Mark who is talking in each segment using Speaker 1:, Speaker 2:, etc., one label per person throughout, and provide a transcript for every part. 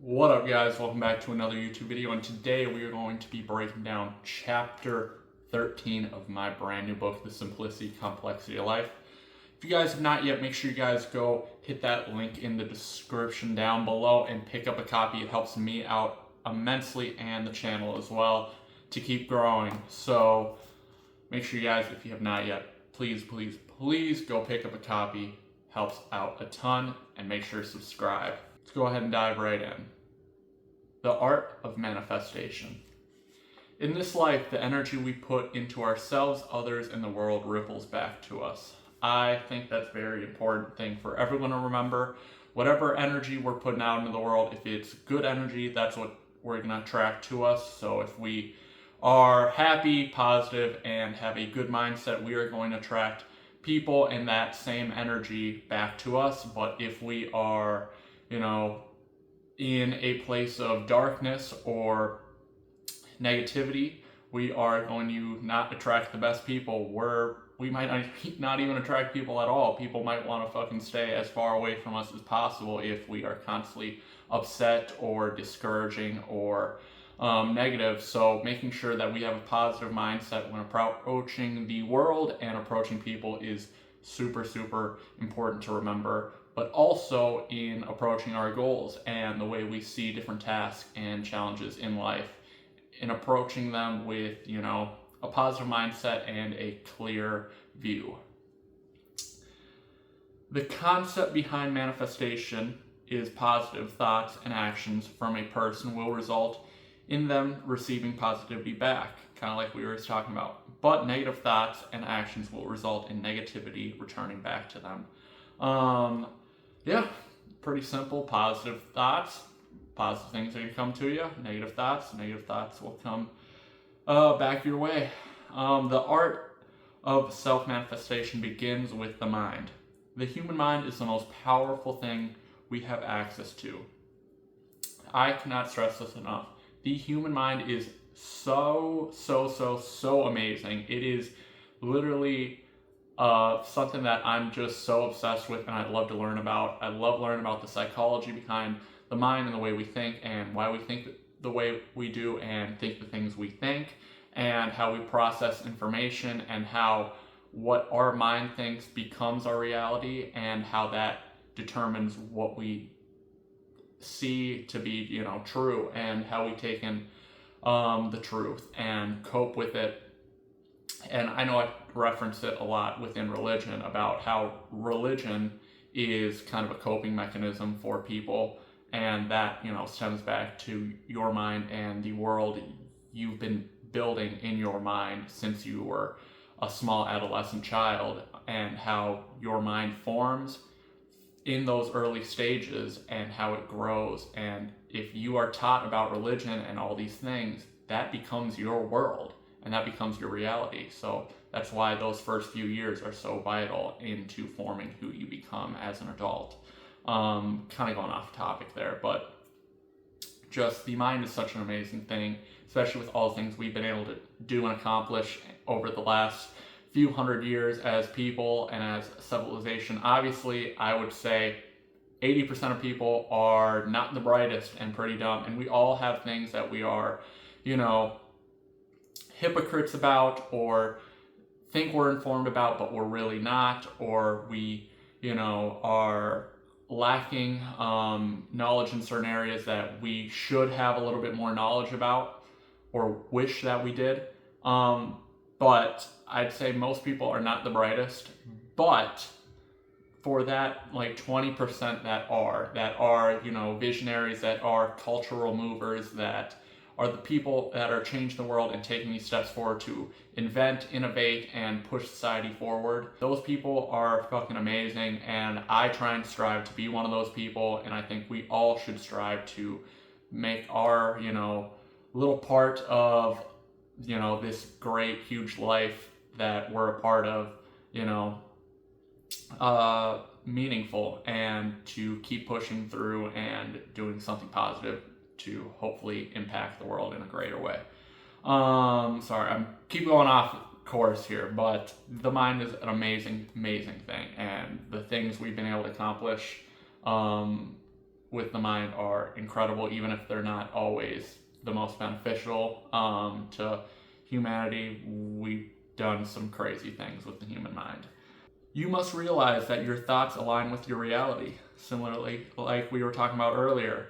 Speaker 1: What up, guys? Welcome back to another YouTube video, and today we are going to be breaking down chapter 13 of my brand new book, The Simplicity Complexity of Life. If you guys have not yet, make sure you guys go hit that link in the description down below and pick up a copy. It helps me out immensely and the channel as well to keep growing. So make sure you guys, if you have not yet, please go pick up a copy. Helps out a ton, and make sure to subscribe. Let's go ahead and dive right in. The art of manifestation. In this life, the energy we put into ourselves, others, and the world ripples back to us. I think that's a very important thing for everyone to remember. Whatever energy we're putting out into the world, if it's good energy, that's what we're going to attract to us. So if we are happy, positive, and have a good mindset, we are going to attract people and that same energy back to us. But if we are, in a place of darkness or negativity, we are going to not attract the best people. We might not even attract people at all. People might want to fucking stay as far away from us as possible if we are constantly upset or discouraging or negative. So making sure that we have a positive mindset when approaching the world and approaching people is super important to remember, but also in approaching our goals and the way we see different tasks and challenges in life, in approaching them with a positive mindset and a clear view. The concept behind manifestation is positive thoughts and actions from a person will result in them receiving positivity back, kind of like we were just talking about. But negative thoughts and actions will result in negativity returning back to them. Yeah, pretty simple. Positive thoughts, positive things are going to come to you. Negative thoughts will come back your way. The art of self-manifestation begins with the mind. The human mind is the most powerful thing we have access to. I cannot stress this enough. The human mind is so amazing. It is literally something that I'm just so obsessed with and I love to learn about. I love learning about the psychology behind the mind and the way we think and why we think the way we do and think the things we think and how we process information and how what our mind thinks becomes our reality and how that determines what we see to be true and how we take in the truth and cope with it. And I know I reference it a lot within religion about how religion is kind of a coping mechanism for people, and that stems back to your mind and the world you've been building in your mind since you were a small adolescent child, and how your mind forms in those early stages and how it grows. And if you are taught about religion and all these things, that becomes your world and that becomes your reality. So that's why those first few years are so vital into forming who you become as an adult. Kind of going off topic there, but just the mind is such an amazing thing, especially with all the things we've been able to do and accomplish over the last few hundred years as people and as civilization. Obviously, I would say 80% of people are not the brightest and pretty dumb, and we all have things that we are, hypocrites about or think we're informed about, but we're really not, or we, are lacking knowledge in certain areas that we should have a little bit more knowledge about or wish that we did. But I'd say most people are not the brightest, but for that 20% that are visionaries, that are cultural movers, that are the people that are changing the world and taking these steps forward to invent, innovate, and push society forward. Those people are fucking amazing, and I try and strive to be one of those people, and I think we all should strive to make our, little part of, this great, huge life that we're a part of, meaningful, and to keep pushing through and doing something positive to hopefully impact the world in a greater way. Sorry, I'm keep going off course here, but the mind is an amazing thing, and the things we've been able to accomplish with the mind are incredible, even if they're not always the most beneficial to humanity. We've done some crazy things with the human mind. You must realize that your thoughts align with your reality, similarly, like we were talking about earlier.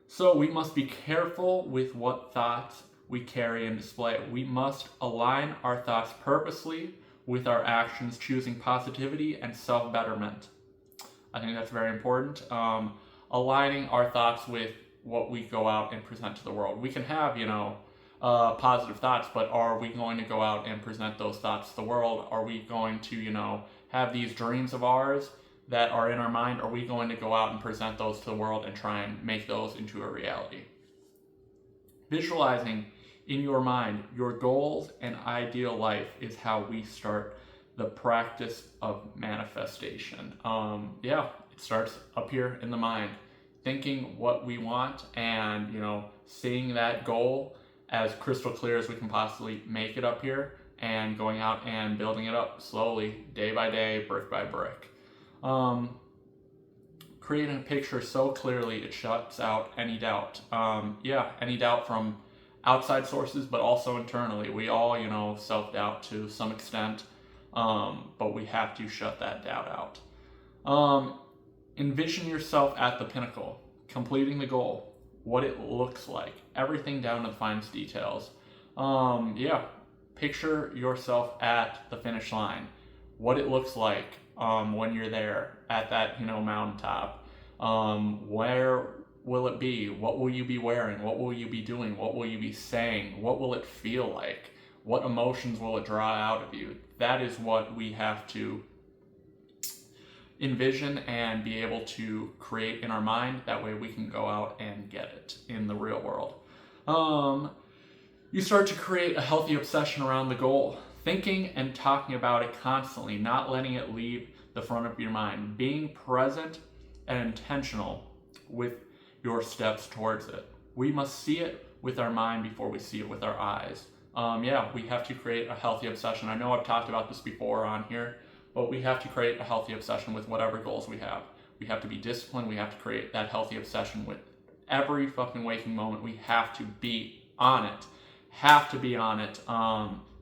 Speaker 1: So we must be careful with what thoughts we carry and display. We must align our thoughts purposely with our actions, choosing positivity and self-betterment. I think that's very important. Aligning our thoughts with what we go out and present to the world. We can have, positive thoughts, but are we going to go out and present those thoughts to the world? Are we going to, have these dreams of ours that are in our mind? Are we going to go out and present those to the world and try and make those into a reality? Visualizing in your mind your goals and ideal life is how we start the practice of manifestation. It starts up here in the mind, thinking what we want and, seeing that goal as crystal clear as we can possibly make it up here, and going out and building it up slowly, day by day, brick by brick. Creating a picture so clearly it shuts out any doubt. Any doubt from outside sources, but also internally. We all, self-doubt to some extent, but we have to shut that doubt out. Envision yourself at the pinnacle, completing the goal, what it looks like, everything down to the finest details. Picture yourself at the finish line, what it looks like when you're there at that, mountaintop. Where will it be? What will you be wearing? What will you be doing? What will you be saying? What will it feel like? What emotions will it draw out of you? That is what we have to envision and be able to create in our mind. That way we can go out and get it in the real world. You start to create a healthy obsession around the goal, thinking and talking about it constantly, not letting it leave the front of your mind, being present and intentional with your steps towards it. We must see it with our mind before we see it with our eyes. We have to create a healthy obsession. I know I've talked about this before on here, but we have to create a healthy obsession with whatever goals we have. We have to be disciplined. We have to create that healthy obsession with every fucking waking moment. We have to be on it.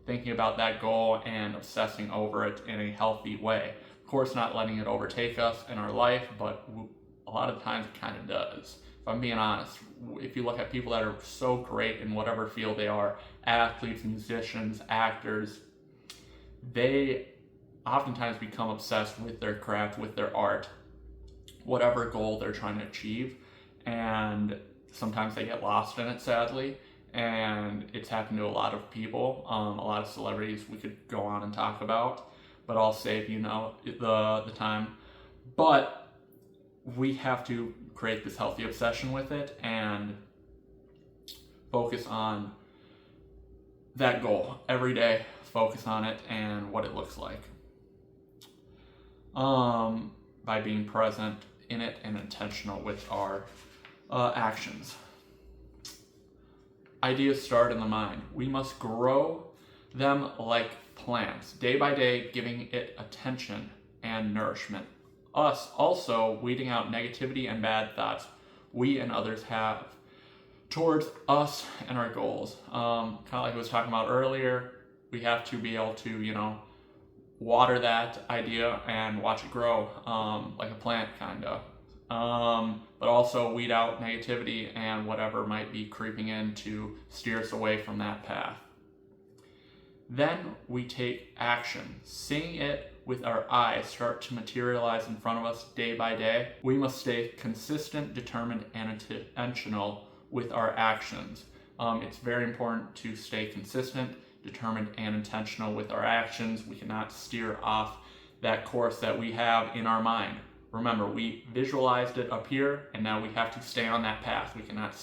Speaker 1: Thinking about that goal and obsessing over it in a healthy way. Of course, not letting it overtake us in our life, but a lot of times it kind of does. If I'm being honest, if you look at people that are so great in whatever field they are, athletes, musicians, actors, they oftentimes become obsessed with their craft, with their art, whatever goal they're trying to achieve, and sometimes they get lost in it, sadly. And it's happened to a lot of people, a lot of celebrities we could go on and talk about, but I'll save the time. But we have to create this healthy obsession with it and focus on that goal every day. Focus on it and what it looks like. By being present in it and intentional with our actions. Ideas start in the mind. We must grow them like plants, day by day, giving it attention and nourishment. Us also weeding out negativity and bad thoughts we and others have towards us and our goals. Kind of like I was talking about earlier, we have to be able to, water that idea and watch it grow, like a plant, kind of. But also weed out negativity and whatever might be creeping in to steer us away from that path. Then we take action, seeing it with our eyes start to materialize in front of us day by day. We must stay consistent, determined, and intentional with our actions. It's very important to stay consistent, determined, and intentional with our actions. We cannot steer off that course that we have in our mind. Remember, we visualized it up here, and now we have to stay on that path. We cannot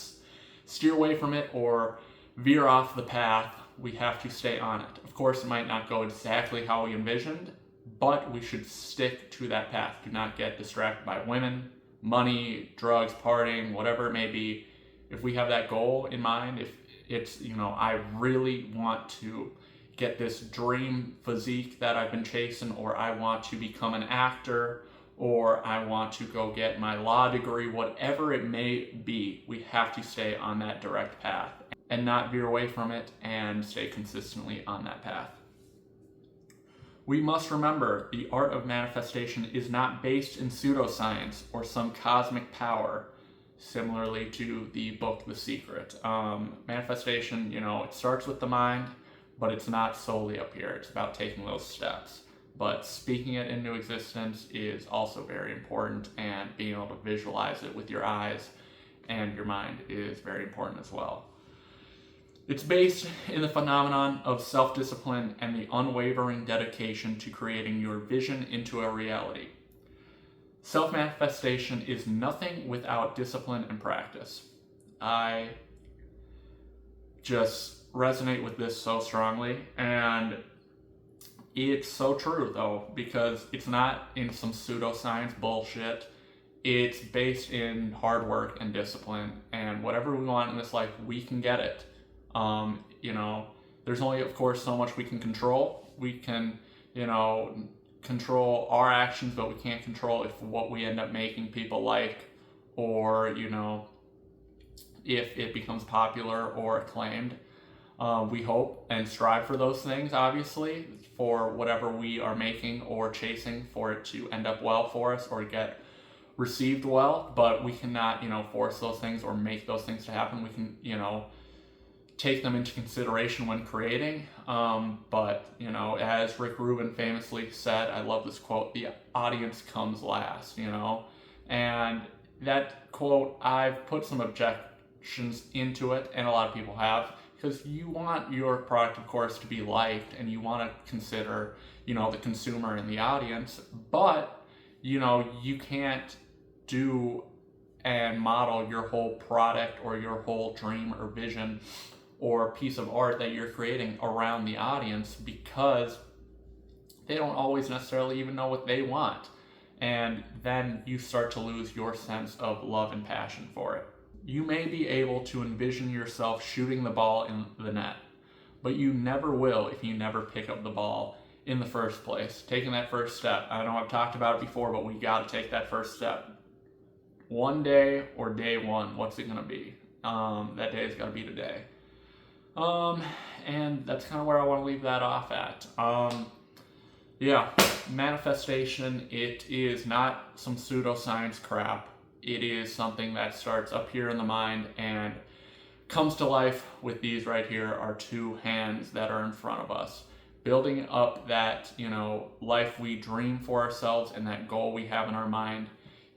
Speaker 1: steer away from it or veer off the path. We have to stay on it. Of course, it might not go exactly how we envisioned, but we should stick to that path. Do not get distracted by women, money, drugs, partying, whatever it may be. If we have that goal in mind, if it's, I really want to get this dream physique that I've been chasing, or I want to become an actor, or I want to go get my law degree, whatever it may be. We have to stay on that direct path and not veer away from it and stay consistently on that path. We must remember the art of manifestation is not based in pseudoscience or some cosmic power, similarly to the book The Secret. Manifestation, it starts with the mind, but it's not solely up here. It's about taking those steps. But speaking it into existence is also very important, and being able to visualize it with your eyes and your mind is very important as well. It's based in the phenomenon of self-discipline and the unwavering dedication to creating your vision into a reality. Self-manifestation is nothing without discipline and practice. I just resonate with this so strongly, and it's so true though, because it's not in some pseudoscience bullshit. It's based in hard work and discipline, and whatever we want in this life, we can get it. There's only, of course, so much we can control. We can, control our actions, but we can't control if what we end up making people like, or, if it becomes popular or acclaimed. We hope and strive for those things, obviously, for whatever we are making or chasing, for it to end up well for us or get received well, but we cannot, force those things or make those things to happen. We can, take them into consideration when creating. But, as Rick Rubin famously said, I love this quote, the audience comes last, and that quote, I've put some objections into it, and a lot of people have, because you want your product, of course, to be liked, and you want to consider, the consumer and the audience, but, you can't do and model your whole product or your whole dream or vision or piece of art that you're creating around the audience, because they don't always necessarily even know what they want. And then you start to lose your sense of love and passion for it. You may be able to envision yourself shooting the ball in the net, but you never will if you never pick up the ball in the first place. Taking that first step. I know I've talked about it before, but we got to take that first step. One day or day one, what's it going to be? That day has got to be today. And that's kind of where I want to leave that off at. Manifestation, it is not some pseudoscience crap. It is something that starts up here in the mind and comes to life with these right here, our two hands that are in front of us. Building up that, life we dream for ourselves and that goal we have in our mind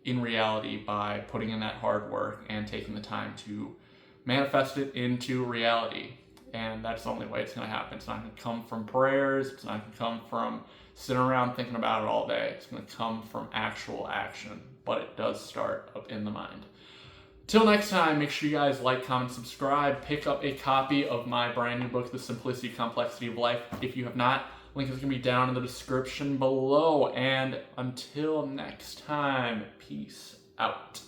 Speaker 1: in reality by putting in that hard work and taking the time to manifest it into reality. And that's the only way it's going to happen. It's not going to come from prayers. It's not going to come from sitting around thinking about it all day. It's going to come from actual action. But it does start up in the mind. Till next time, make sure you guys like, comment, subscribe. Pick up a copy of my brand new book, The Simplicity Complexity of Life. If you have not, link is going to be down in the description below. And until next time, peace out.